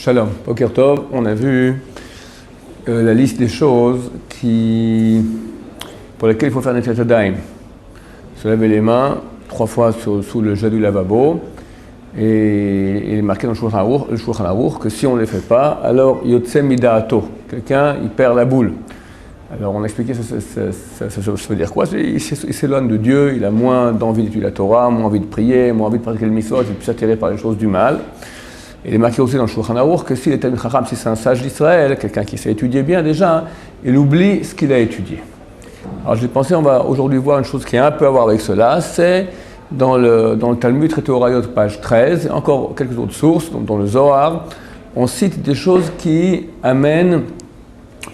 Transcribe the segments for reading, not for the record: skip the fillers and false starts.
Shalom, Boker Tov, on a vu la liste des choses pour lesquelles il faut faire Netilat Yadayim. Se laver les mains 3 fois sous le jet du lavabo, et il est marqué dans le Shulchan Aruch que si on ne les fait pas, alors Yotse Midaato, quelqu'un il perd la boule. Alors on a expliqué ça veut dire quoi? Il s'éloigne de Dieu, il a moins d'envie d'étudier la Torah, moins envie de prier, moins envie de pratiquer le mitzvot, il est plus attiré par les choses du mal. Il est marqué aussi dans le Shulchan Aruch que s'il est un Chacham, si c'est un sage d'Israël, quelqu'un qui sait étudier bien déjà, il oublie ce qu'il a étudié. Alors j'ai pensé, on va aujourd'hui voir une chose qui a un peu à voir avec cela, c'est dans le Talmud traité Orayot, page 13, et encore quelques autres sources, dans le Zohar, on cite des choses qui amènent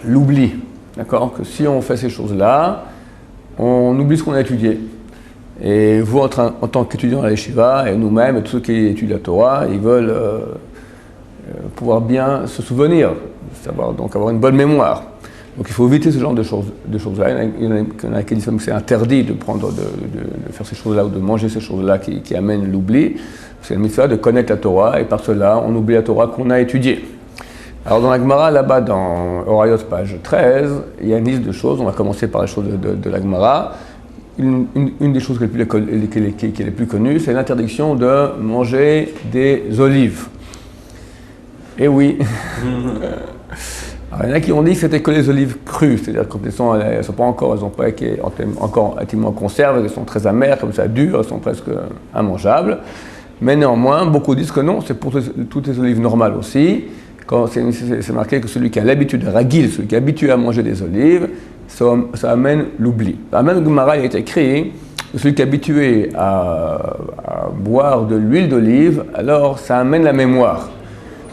l'oubli. D'accord? Que si on fait ces choses-là, on oublie ce qu'on a étudié. Et vous, en tant qu'étudiants à la yeshiva, et nous-mêmes, et tous ceux qui étudient la Torah, ils veulent pouvoir bien se souvenir, donc avoir une bonne mémoire. Donc il faut éviter ce genre de choses-là. Il y en a qui disent que c'est interdit de faire ces choses-là ou de manger ces choses-là qui amènent l'oubli. C'est le mitzvah de connaître la Torah, et par cela, on oublie la Torah qu'on a étudiée. Alors dans la Gemara, là-bas, dans Orayot, page 13, il y a une liste de choses. On va commencer par les choses de la Gemara. Une des choses qui est les plus connues, c'est l'interdiction de manger des olives. Eh oui. Alors, il y en a qui ont dit que c'était que les olives crues, c'est-à-dire quand elles n'ont pas été encore intimement conservées, elles sont très amères, comme ça, dures, elles sont presque immangeables. Mais néanmoins, beaucoup disent que non, c'est pour toutes les olives normales aussi. Quand c'est marqué que celui qui a l'habitude de ragil, celui qui est habitué à manger des olives, ça amène l'oubli. Même Gemara, il est écrit que celui qui est habitué à boire de l'huile d'olive, alors ça amène la mémoire.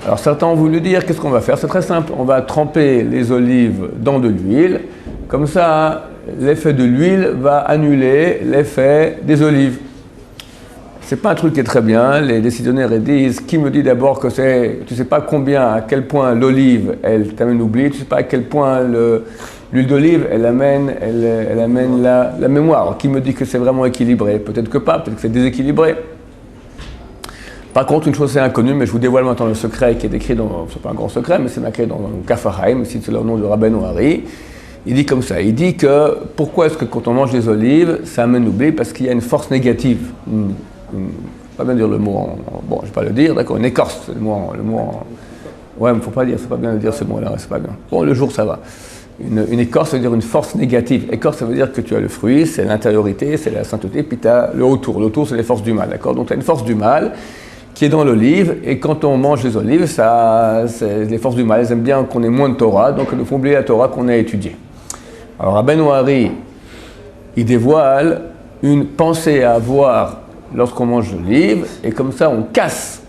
Alors certains ont voulu dire, qu'est-ce qu'on va faire? C'est très simple, on va tremper les olives dans de l'huile, comme ça l'effet de l'huile va annuler l'effet des olives. C'est pas un truc qui est très bien, les décisionnaires disent, qui me dit d'abord que tu sais pas à quel point l'olive, elle t'amène l'oubli, tu sais pas à quel point l'huile d'olive, elle amène la mémoire. Alors, qui me dit que c'est vraiment équilibré? Peut-être que pas, peut-être que c'est déséquilibré. Par contre, une chose c'est inconnue, mais je vous dévoile maintenant le secret qui est écrit c'est pas un grand secret, mais c'est marqué dans le Kaf HaChaim, c'est le nom de Rabbeinu Hari. Il dit comme ça, il dit que pourquoi est-ce que quand on mange des olives, ça amène l'oubli? Parce qu'il y a une force négative. Pas bien dire le mot bon, je vais pas le dire, d'accord, une écorce, c'est le mot ouais, mais faut pas dire, c'est pas bien de dire ce mot-là, c'est pas bien. Bon, le jour ça va. Une écorce, ça veut dire une force négative. Écorce, ça veut dire que tu as le fruit, c'est l'intériorité, c'est la sainteté, puis tu as le autour. Le autour, c'est les forces du mal, d'accord? Donc tu as une force du mal qui est dans l'olive, et quand on mange les olives, c'est les forces du mal, elles aiment bien qu'on ait moins de Torah, donc elles nous font oublier la Torah qu'on a étudiée. Alors Rabbeinu Hari, il dévoile une pensée à avoir lorsqu'on mange l'olive, et comme ça on casse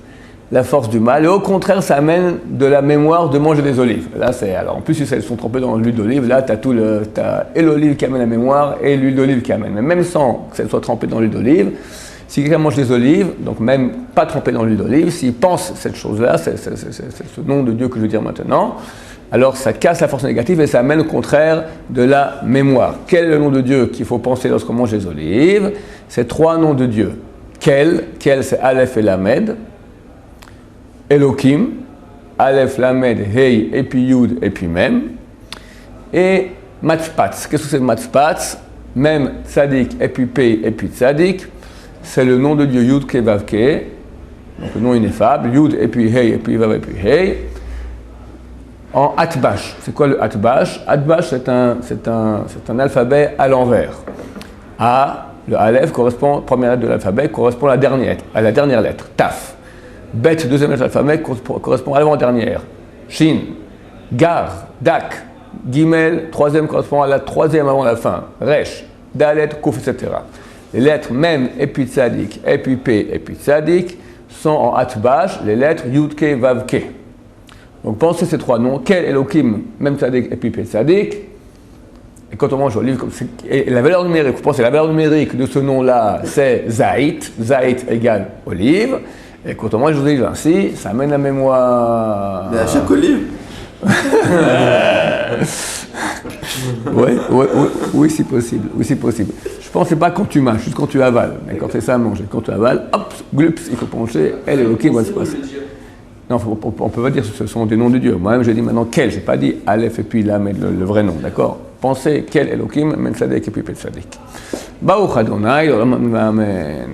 la force du mal, et au contraire ça amène de la mémoire de manger des olives. Là alors en plus si elles sont trempées dans l'huile d'olive, là t'as et l'olive qui amène la mémoire, et l'huile d'olive qui amène. Mais même sans que ça soit trempé dans l'huile d'olive, si quelqu'un mange des olives, donc même pas trempé dans l'huile d'olive, s'il pense cette chose-là, c'est ce nom de Dieu que je veux dire maintenant, alors ça casse la force négative et ça amène au contraire de la mémoire. Quel est le nom de Dieu qu'il faut penser lorsqu'on mange des olives? C'est 3 noms de Dieu. Quel c'est Aleph et Lamed, Elohim, Aleph, Lamed, Hey, et puis Yud, et puis Mem, et Matspatz. Qu'est-ce que c'est Matspatz? Mem, Tzadik, et puis Pei, et puis Tzadik. C'est le nom de Dieu Yud, Ke, Vav, Ke, donc le nom ineffable, Yud, et puis Hey, et puis Vav, et puis Hey. En Atbash. C'est quoi le Atbash? Atbash, c'est un alphabet à l'envers. A, le Aleph correspond, première lettre de l'alphabet, correspond à la dernière lettre, Taf. Bet, deuxième lettre de l'alphabet, correspond à l'avant-dernière. Shin, Gar, Dak. Gimel, troisième correspond à la troisième avant la fin. Resh, Dalet, Kouf, etc. Les lettres Mem, et puis Tzadik, et puis P, et puis Tzadik, sont en Atbash, les lettres Yud, Ke, Vav, Ke. Donc pensez ces 3 noms, Kel, Elohim, Mem, Tzadik, et puis P, Tzadik. Et quand on mange l'olive, et la valeur numérique, vous pensez, la valeur numérique de ce nom-là, c'est Zait. Zait égale olive. Et quand on mange l'olive ainsi, ça amène la mémoire. Mais à chaque olive. Oui, c'est possible. Je pense que c'est pas quand tu mâches, juste quand tu avales. Mais quand c'est ça à manger, quand tu avales, hop, glups, il faut pencher, elle est ok, va se passer. Non, on peut pas dire que ce sont des noms de Dieu. Moi-même, je dis maintenant quel. Je n'ai pas dit Aleph et puis Lamed, le vrai nom, d'accord? Pensez quel Elohim, Men Tzadek et puis Pet Tzadek. Baruch Adonai, Amen.